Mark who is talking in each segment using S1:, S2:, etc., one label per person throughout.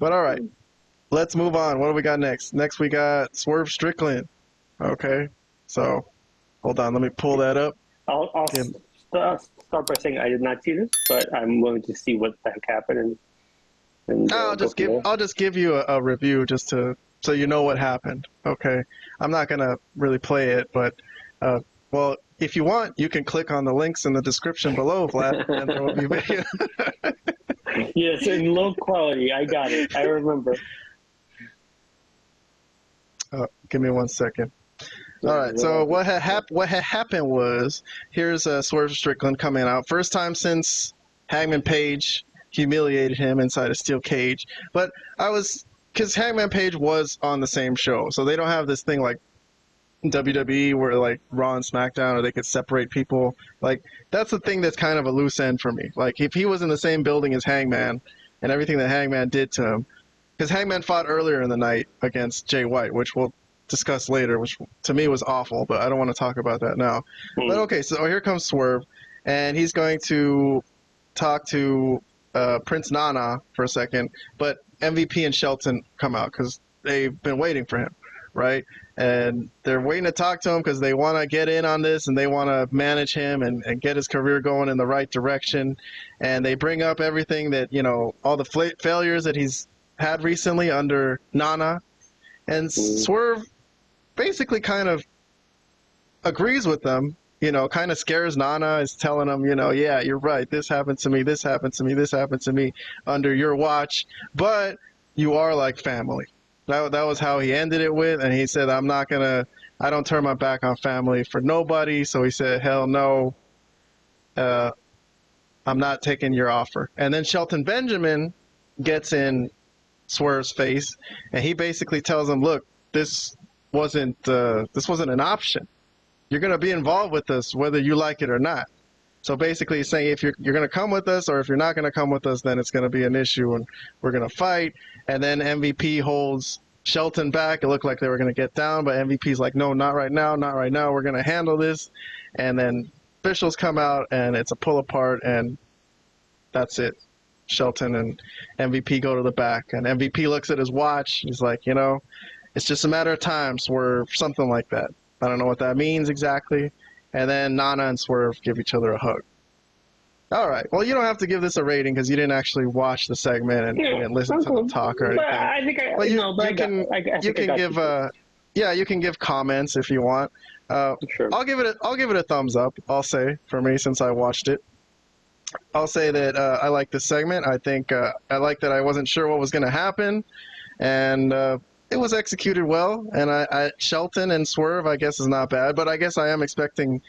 S1: But all right, let's move on. What do we got next? Next we got Swerve Strickland. Okay, so hold on, let me pull that up.
S2: I'll start by saying I did not see this, but I'm willing to see what the heck happened. And
S1: I'll just give you a review just so you know what happened. Okay, I'm not gonna really play it, but well, if you want, you can click on the links in the description below, Vlad, and there will be video.
S2: Yes, in low quality. I got it. I remember.
S1: Give me 1 second. All right, so what had happened was, here's Swerve Strickland coming out. First time since Hangman Page humiliated him inside a steel cage. But because Hangman Page was on the same show, so they don't have this thing like WWE where like Raw and SmackDown, or they could separate people. Like, that's the thing that's kind of a loose end for me. Like, if he was in the same building as Hangman and everything that Hangman did to him, because Hangman fought earlier in the night against Jay White, which we'll discuss later, which to me was awful, but I don't want to talk about that now. But okay, so here comes Swerve, and he's going to talk to Prince Nana for a second, but MVP and Shelton come out because they've been waiting for him, right? And they're waiting to talk to him because they want to get in on this and they want to manage him and get his career going in the right direction. And they bring up everything that, all the failures that he's had recently under Nana. And Swerve basically kind of agrees with them, kind of scares Nana, is telling him, yeah, you're right. This happened to me. This happened to me. This happened to me under your watch. But you are like family. That was how he ended it with. And he said, I don't turn my back on family for nobody. So he said, hell no. I'm not taking your offer. And then Shelton Benjamin gets in Swerve's face, and he basically tells him, look, this wasn't an option. You're going to be involved with us whether you like it or not. So basically he's saying, if you're going to come with us, or if you're not going to come with us, then it's going to be an issue and we're going to fight. And then MVP holds Shelton back. It looked like they were going to get down, but MVP's like, no, not right now, not right now. We're going to handle this. And then officials come out and it's a pull apart, and that's it. Shelton and MVP go to the back, and MVP looks at his watch. He's like, it's just a matter of time, Swerve, something like that. I don't know what that means exactly. And then Nana and Swerve give each other a hug. All right. Well, you don't have to give this a rating because you didn't actually watch the segment and listen to the talk or anything.
S2: But I think
S1: you can give comments if you want.
S2: Sure.
S1: I'll give it a thumbs up. I'll say, for me, since I watched it. I'll say that I like this segment. I think I like that I wasn't sure what was going to happen, and it was executed well. And I Shelton and Swerve, I guess, is not bad, but I guess I am expecting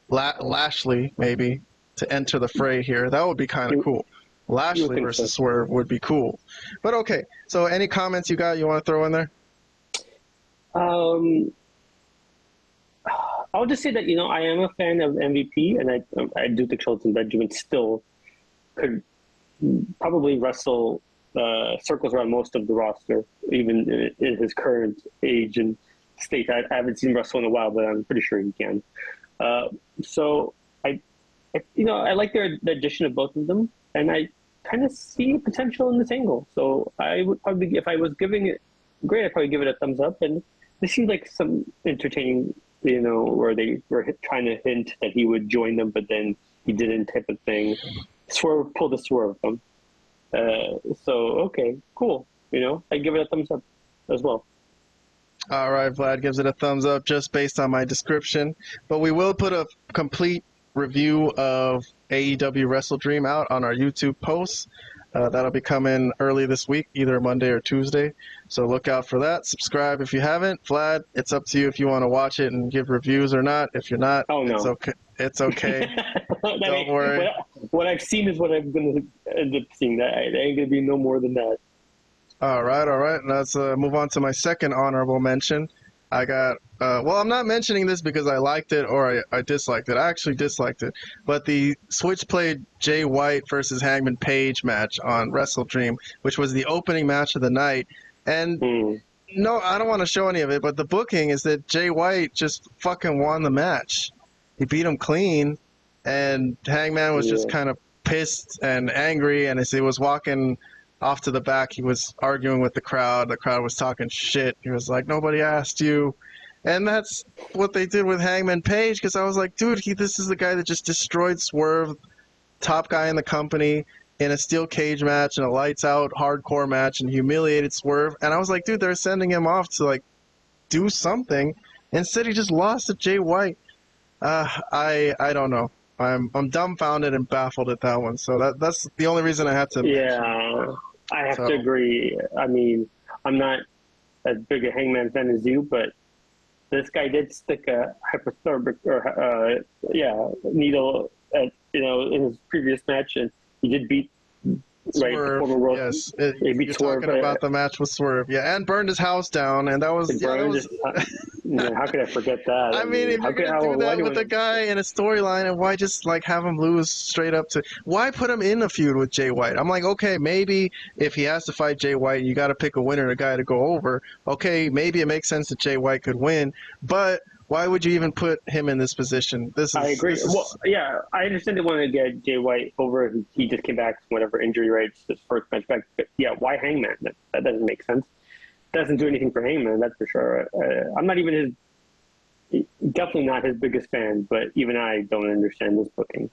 S1: Lashley maybe to enter the fray here. That would be kind of cool. Lashley versus Swerve would be cool. But okay, so any comments you want to throw in there?
S2: I'll just say that, I am a fan of MVP, and I do think Shelton Benjamin still could probably wrestle circles around most of the roster, even in his current age and state. I haven't seen him wrestle in a while, but I'm pretty sure he can. So I like the addition of both of them, and I kind of see potential in this angle. So I would probably, if I was giving it grade, I'd probably give it a thumbs up. And this seemed like some entertaining, where they were trying to hint that he would join them, but then he didn't, type of thing. Swerve pulled a Swerve from. So, okay, cool. I give it a thumbs up as well.
S1: All right, Vlad gives it a thumbs up just based on my description. But we will put a complete review of AEW WrestleDream out on our YouTube posts. That'll be coming early this week, either Monday or Tuesday. So look out for that. Subscribe if you haven't. Vlad, it's up to you if you want to watch it and give reviews or not. If you're not, it's okay. It's okay. Don't worry.
S2: What I've seen is what I'm going to end up seeing. That ain't going to be no more than that.
S1: All right. Let's move on to my second honorable mention. I got, I'm not mentioning this because I liked it or I disliked it. I actually disliked it. But the Switchblade Jay White versus Hangman Page match on WrestleDream, which was the opening match of the night. And no, I don't want to show any of it, but the booking is that Jay White just fucking won the match. He beat him clean, and Hangman was just kind of pissed and angry, and as he was walking off to the back, he was arguing with the crowd. The crowd was talking shit. He was like, nobody asked you. And that's what they did with Hangman Page, because I was like, dude, this is the guy that just destroyed Swerve, top guy in the company, in a steel cage match, in a lights-out hardcore match, and humiliated Swerve. And I was like, dude, they're sending him off to, like, do something. Instead, he just lost to Jay White. I don't know. I'm dumbfounded and baffled at that one. So that's the only reason I had to.
S2: Yeah, I have to agree. I mean, I'm not as big a Hangman fan as you, but this guy did stick a hyperthermic needle at, in his previous match, and he did beat
S1: Swerve.
S2: Former world.
S1: Yes,
S2: he beat
S1: you're
S2: Swerve,
S1: talking about the match with Swerve, yeah, and burned his house down, and that was.
S2: How could I forget that?
S1: I mean, if you're gonna do that with a guy in a storyline, and why just like have him lose straight up to? Why put him in a feud with Jay White? I'm like, okay, maybe if he has to fight Jay White, you got to pick a winner, a guy to go over. Okay, maybe it makes sense that Jay White could win, but why would you even put him in this position?
S2: I agree. Well, yeah, I understand they wanted to get Jay White over. He just came back from whatever injury rates his first match back. But yeah, why Hangman? That doesn't make sense. Doesn't do anything for Hangman, that's for sure. I'm not even definitely not his biggest fan, but even I don't understand this booking.